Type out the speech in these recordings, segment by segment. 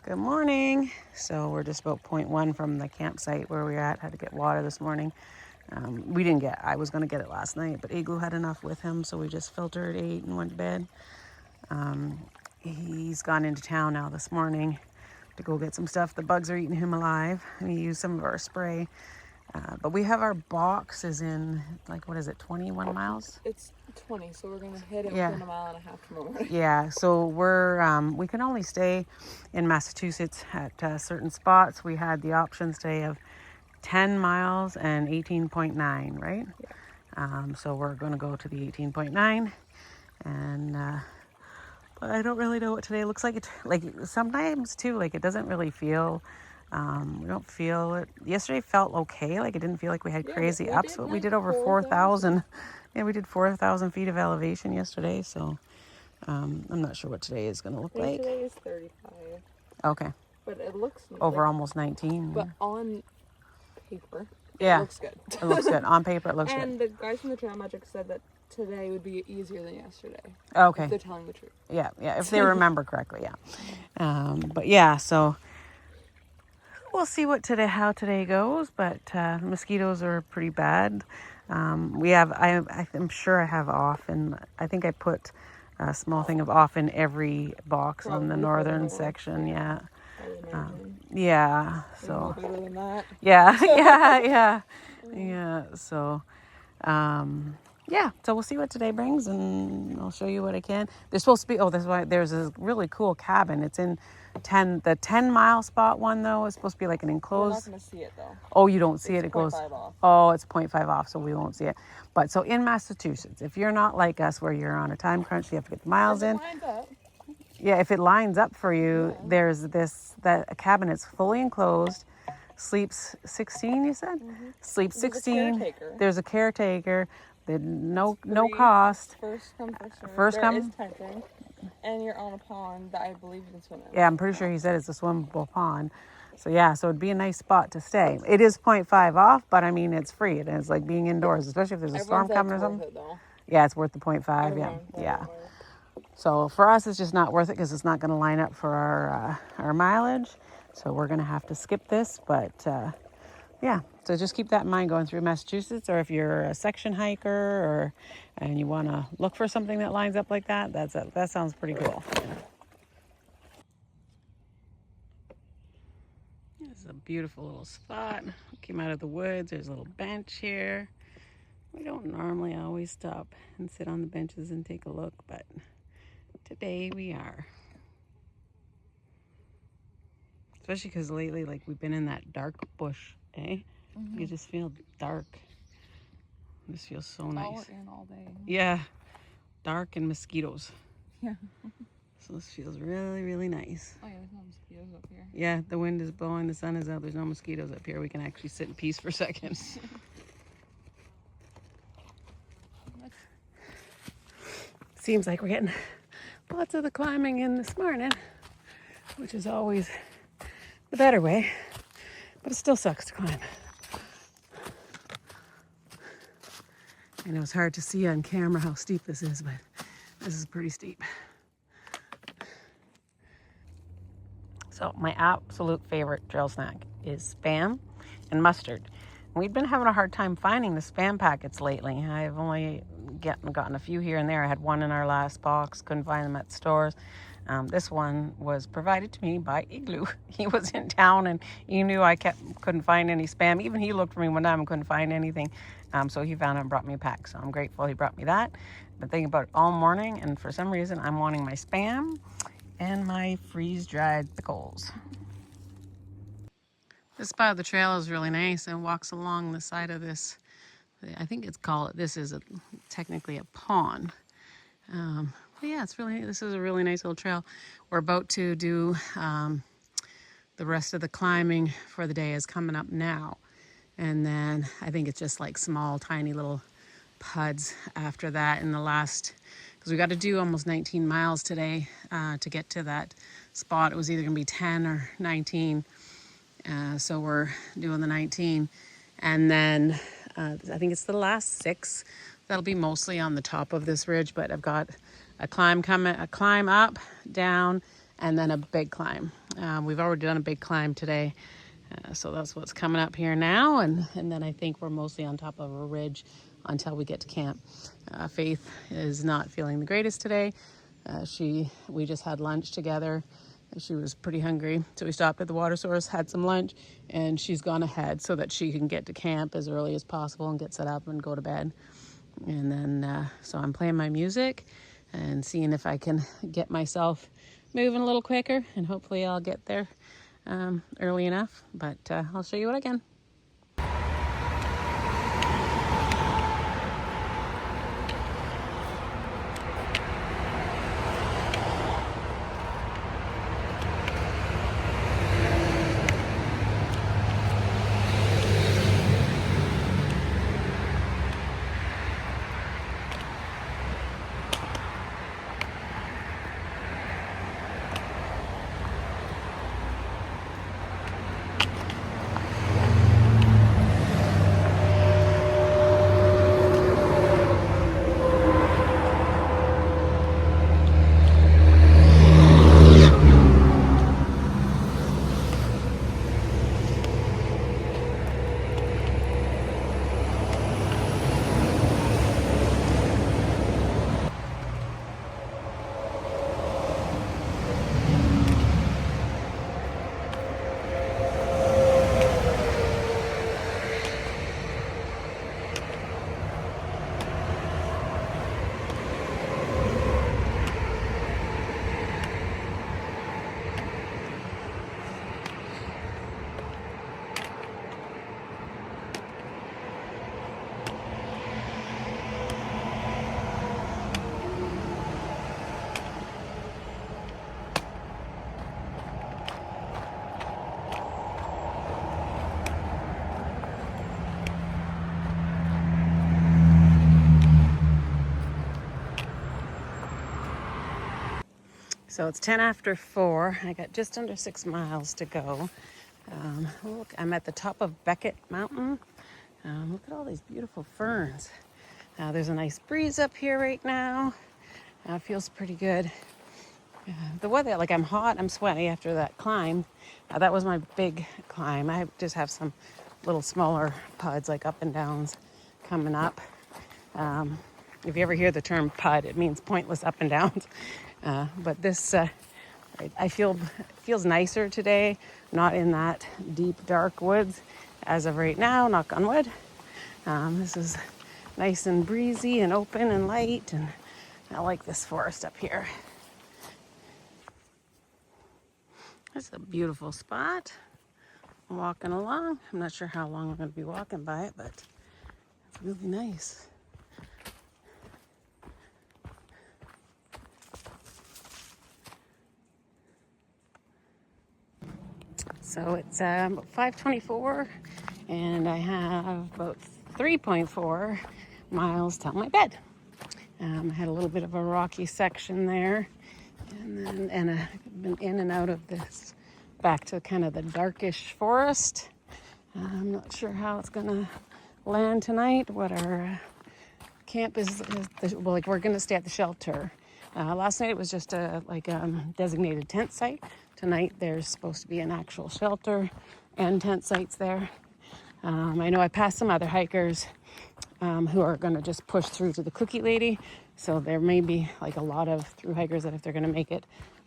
Good morning. So we're just about 0.1 from the campsite where we were at. Had to get water this morning. We didn't get, I was going to get it last night, but Igloo had enough with him. So we just filtered, ate, and went to bed. He's gone into town now this morning to go get some stuff. The bugs are eating him alive. We used some of our spray. But we have our boxes in, like, what is it, 21 miles? It's 20, so we're going to hit it Yeah. within a mile and a half tomorrow morning. Yeah, so we can only stay in Massachusetts at certain spots. We had the options today of 10 miles and 18.9, right? Yeah. So we're going to go to the 18.9, and but I don't really know what today looks like. It like sometimes too, like it doesn't really feel. We don't feel it. Yesterday felt okay. Like it didn't feel like we had crazy ups, but we did over 4,000. Yeah, we did 4,000 feet of elevation yesterday. So I'm not sure what today is going to look like. Today is 35. Okay. But it looks over almost 19. But on paper, it looks good. It looks good. On paper, it looks good. And the guys from the Trail Magic said that today would be easier than yesterday. Okay. If they're telling the truth. Yeah, if they remember correctly, yeah. But yeah, so we'll see how today goes. But mosquitoes are pretty bad. I'm sure I have off, and I think I put a small thing of off in every box on the northern section. Yeah. Yeah. So. Better than that. Yeah. So. Yeah, so we'll see what today brings, and I'll show you what I can. There's supposed to be, that's why there's a really cool cabin. It's in the 10-mile spot one, though. It's supposed to be like an enclosed. We're not going to see it, though. Oh, you don't see it? It goes, off. Oh, it's 0.5 off, so we won't see it. But so in Massachusetts, if you're not like us where you're on a time crunch, you have to get the miles in. Lines up. Yeah, if it lines up for you, there's that cabin. It's fully enclosed. Sleeps 16, you said? Mm-hmm. Sleeps 16. There's a caretaker. No cost. First come, first serve. First come. There is tenting, and you're on a pond that I believe you can swim in. Yeah, I'm pretty sure he said it's a swimmable pond. So yeah, so it'd be a nice spot to stay. It is 0.5 off, but I mean it's free. It's like being indoors, especially if there's a storm coming or something. Yeah, it's worth the 0.5. Yeah. So for us, it's just not worth it because it's not going to line up for our mileage. So we're going to have to skip this, but. Yeah, so just keep that in mind going through Massachusetts, or if you're a section hiker and you want to look for something that lines up like that, that sounds pretty cool. This is a beautiful little spot. We came out of the woods. There's a little bench here. We don't normally always stop and sit on the benches and take a look, but today we are. Especially because lately, like, we've been in that dark bush. Mm-hmm. You just feel dark. This feels so nice. All day. Yeah, dark and mosquitoes. Yeah. So this feels really, really nice. Oh yeah, there's no mosquitoes up here. Yeah, the wind is blowing, the sun is out. There's no mosquitoes up here. We can actually sit in peace for a second. Seems like we're getting lots of the climbing in this morning, which is always the better way. But it still sucks to climb. I know it's hard to see on camera how steep this is, but this is pretty steep. So my absolute favorite trail snack is Spam and mustard. We've been having a hard time finding the Spam packets lately. I've only gotten a few here and there. I had one in our last box, couldn't find them at stores. This one was provided to me by Igloo. He was in town and he knew I couldn't find any Spam. Even he looked for me one time and couldn't find anything. So he found it and brought me a pack. So I'm grateful he brought me that. Been thinking about it all morning, and for some reason I'm wanting my Spam and my freeze-dried pickles. This part of the trail is really nice and walks along the side of this. I think this is technically a pond. But yeah, this is a really nice little trail. We're about to do the rest of the climbing for the day is coming up now. And then I think it's just like small, tiny little puds after that in the last, because we got to do almost 19 miles today to get to that spot. It was either going to be 10 or 19. So we're doing the 19. And then I think it's the last 6. That'll be mostly on the top of this ridge, but I've got a climb up, down, and then a big climb. We've already done a big climb today, so that's what's coming up here now, and then I think we're mostly on top of a ridge until we get to camp. Faith is not feeling the greatest today. We just had lunch together. She was pretty hungry, so we stopped at the water source, had some lunch, and she's gone ahead so that she can get to camp as early as possible and get set up and go to bed. And then, so I'm playing my music and seeing if I can get myself moving a little quicker, and hopefully I'll get there early enough, but I'll show you what I can. So it's 10 after 4. I got just under 6 miles to go. Look, I'm at the top of Beckett Mountain. Look at all these beautiful ferns. There's a nice breeze up here right now. Feels pretty good. The weather, like I'm hot, I'm sweaty after that climb. That was my big climb. I just have some little smaller puds, like up and downs, coming up. If you ever hear the term PUD, it means pointless up and downs. But this, I feels nicer today, not in that deep, dark woods as of right now, knock on wood. This is nice and breezy and open and light, and I like this forest up here. It's a beautiful spot. I'm walking along. I'm not sure how long I'm going to be walking by it, but it's really nice. So it's about 5:24, and I have about 3.4 miles till my bed. I had a little bit of a rocky section there, and I've been in and out of this back to kind of the darkish forest. I'm not sure how it's gonna land tonight. What our camp is well, like we're gonna stay at the shelter. Last night it was just a designated tent site. Tonight there's supposed to be an actual shelter and tent sites there. I know I passed some other hikers who are going to just push through to the Cookie Lady. So there may be like a lot of through hikers that if they're going to make it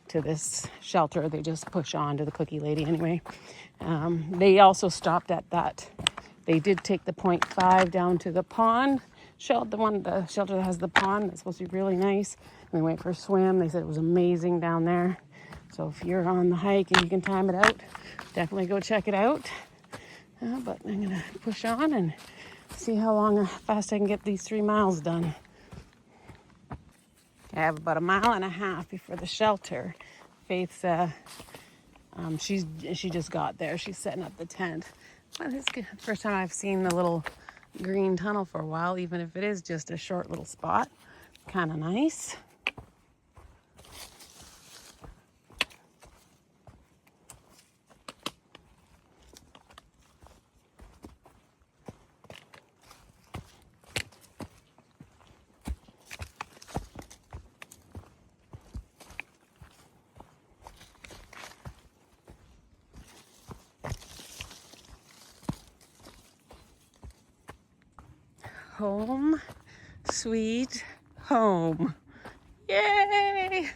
to this shelter, they just push on to the Cookie Lady anyway. They also stopped at that. They did take the 0.5 down to the pond shelter, the shelter that has the pond. That's supposed to be really nice. And they went for a swim. They said it was amazing down there. So if you're on the hike and you can time it out, definitely go check it out. But I'm going to push on and see how fast I can get these 3 miles done. I have about 1.5 miles before the shelter. Faith's, she just got there. She's setting up the tent. Well, it's good. First time I've seen the little green tunnel for a while, even if it is just a short little spot. Kind of nice. home, sweet home. Yay!